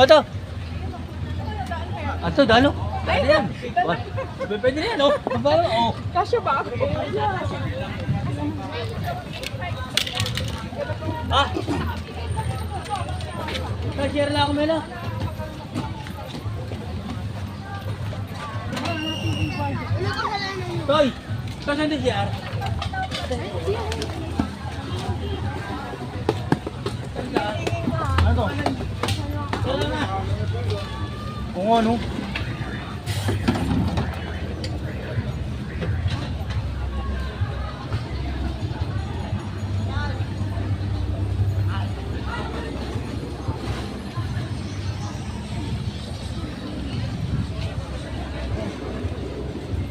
Bato. Ato, dalo. Dalo yan. Pwede na yan, oh. Oh. Kasya ba ako? Ah! Share lang ako, Mela. Toy! Saan din share? Ano to? Wala na. Kung ano?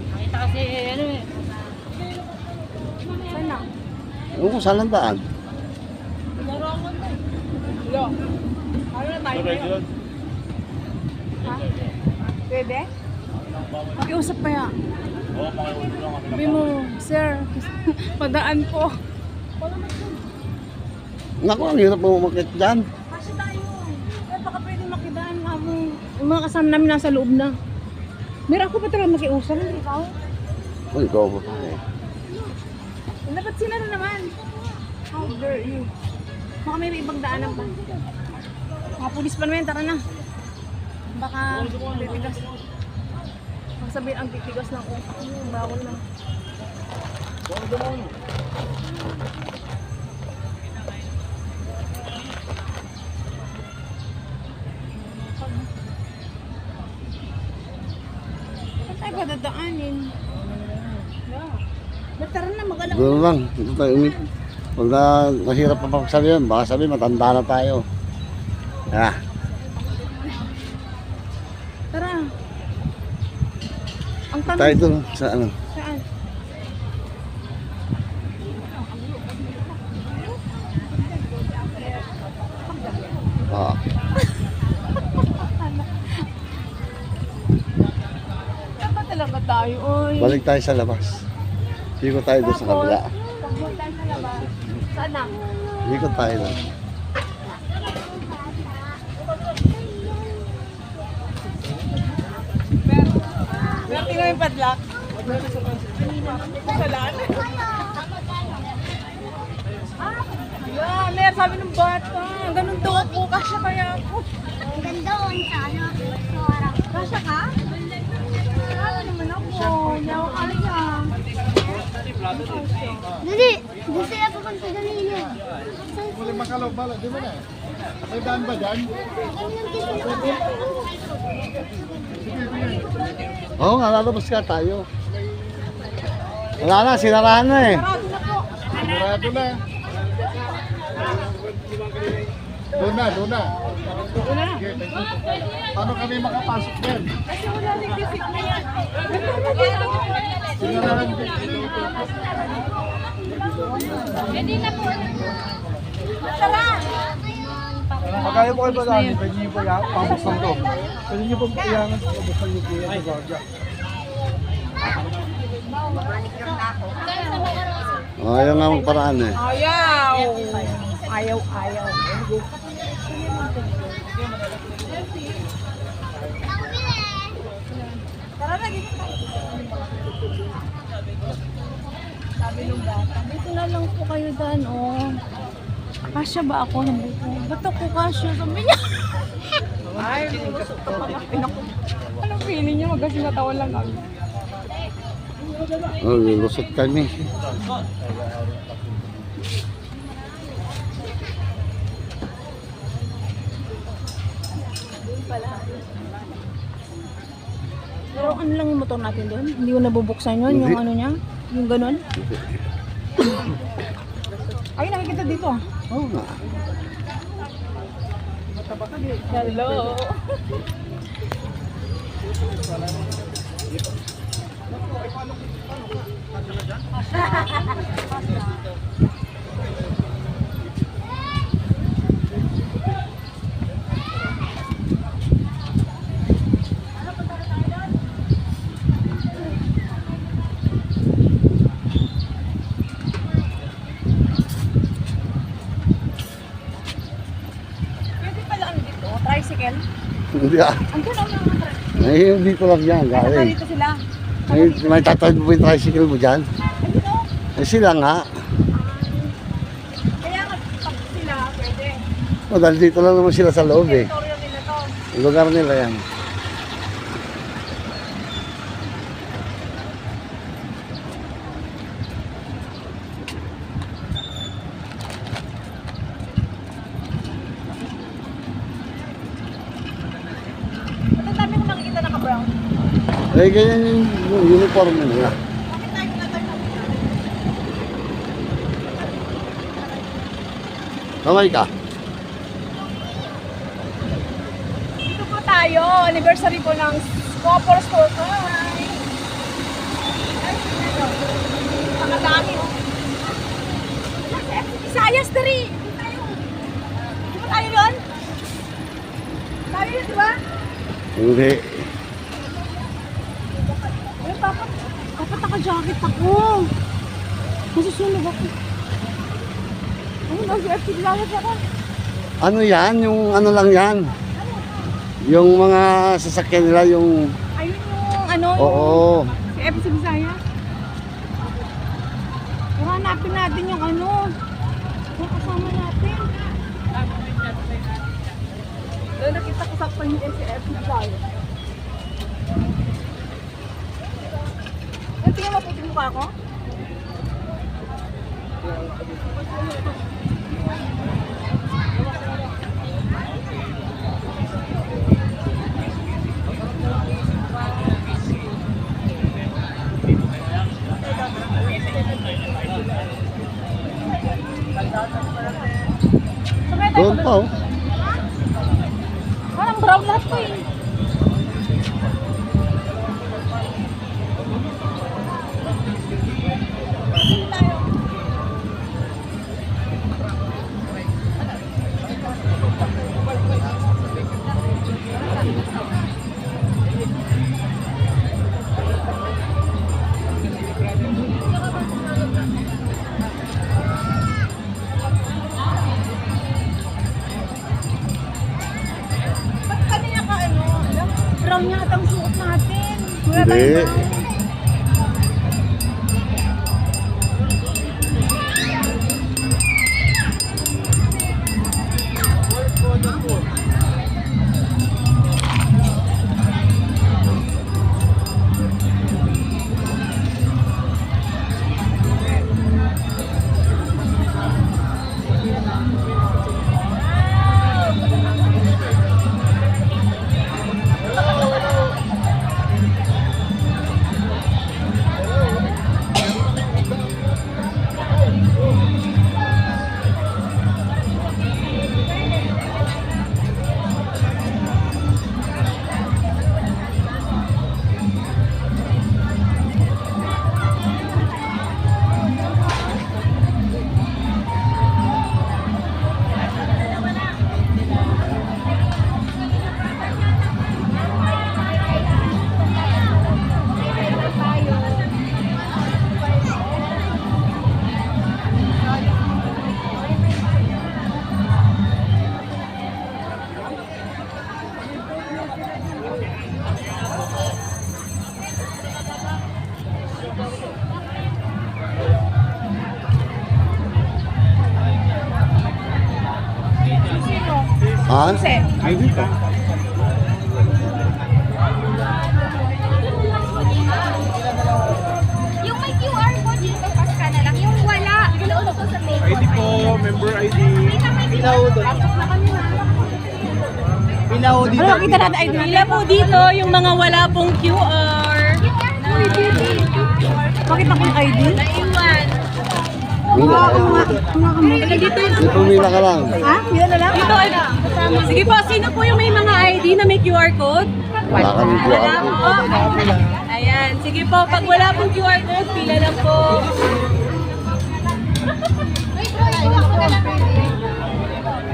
Nakita kasi ano eh. Saan na? Ewan ko saan lang daan. Lo. Ano na tayo ngayon? Ha? Pwede? Pakiusap kaya. Sabi mo, sir, padaan po. Naku, ang hirap mo umakit dyan. Kasi tayo. Eh, baka pwede makidaan nga mo. Yung mga kasama namin nasa loob na. Meron ako pa talaga makiusap, hindi ikaw? Uy, ikaw ba pa eh? Dapat sila na naman. How dare you? Baka may ibang daanan pa. Mga pulis pa naman, tara na. Baka titigas. Baka sabihin ang titigas ng utak mo, bawal na. Saan tayo ba dadaanin? Tara na, mag-alam. Doon lang, dito tayo umit. Pag nahirap pa pagsabi yun, baka sabi matanda na tayo. Ah, Tara. Ang tanong, tayo doon sa ano. saan? Ah, Saan ba talaga tayo? Oy. balik tayo sa labas. Ikot tayo doon sa kabila. Pagbuhay tayo sa labas. Saan na? Ikot tayo doon. Meron tingnan yung padlock. Salaan. Yeah, Mer, sabi ng bata. Ganun daw ako. Kasya kaya ako. Ang ganda on sa ano, sa harap. Kasya ka? Ano naman ako? Hindi ako kaya. Dali, gusto niya pupunta ganun. Boleh makalaw bala, di ba na? May daan ba dyan? Oo nga, lalabas ka tayo. Wala na, sinarahan na eh. Sarado na po. Sigurado na. Doon na, doon na. Una na. Okay, thank you. Paano kami makapasok din? Kasi wala rin visit na yan. Sinarahan din. Tara! Magkaya po kayo ba dami? Pwede niyo po yan, pabuksan to. Pwede niyo po iyangan sa pabuksan niyo po yan sa Georgia. Oh, ayaw nga magparaan eh. Ayaw! Ayaw, ayaw. Tara na, dito tayo. Sabi nung bata, dito na lang po kayo daan, oh. Kasya ba ako? Sabi ko, ba't ako kasya? Sabi niya. Ay, lusot ka pala. Anong feeling niya? Magasin na taon lang kami. Oh, lulusot kami. Pero ano lang yung motor natin doon? Hindi ko nabubuksan yun, yung Hindi. ano niya? Yung ganun? Ay, nakikita dito ah. Oo nga. Hello! Pwede pala ano dito, tricycle. tricycle? Hindi ah. Andun ang mga tricycle. Eh, dito lang yan, galing. Dito sila. May tatawid mo yung tricycle mo dyan? Andun o. Eh, sila nga. Kaya nga, pag sila, pwede. O, dahil dito lang naman sila sa loob eh. Territoryo nila to. Yung lugar nila yan. Ba't ang dami ko makikita naka-brown? Eh, ganyan yung uniform nila. Bakit tayo na tayo makikita? Kamay ka. Dito po tayo. Anniversary po ng Copper Store. Hi! Ay, ano? Pakadami oh. Isayas na rin. Dito tayo. Di ba tayo yun? Tayo yun, di ba? Hindi. Ay, dapat naka-jacket ako. Masusunog ako. Ay, nag-FT lalagyan ako. Ano yan? Yung ano lang yan? Yung mga sasakyan nila, yung... Ayun yung ano, Oo. si FC Bisaya. Pero hanapin natin yung ano. Yung kasama natin. Doon nakita ko sa pan yung FC Bisaya. Ay, tingnan mo puti mukha ko. Doon pa oh. Parang brown lahat ko eh. Ba't kanina ka ano? Brown yata ang suot natin. Wala Hindi. tayong brown. Ha? Kasi, Hindi pa. Yung may QR code dito, pass ka na lang. Yung wala, ganoon ko sa main. ID po, member ID. Pinaw doon. Pinaw dito. ano makita natin ID Pila po dito yung mga wala pong QR. Bakit akong ID? Naiwan. Hindi. Pumila ka lang. Ha? Yun na lang? Ito, sige po, sino po yung may mga ID na may QR code? Wala ka ng QR Wala code. po. Ayan, sige po, pag wala pong QR code, pila lang po.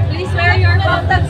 Please wear your contact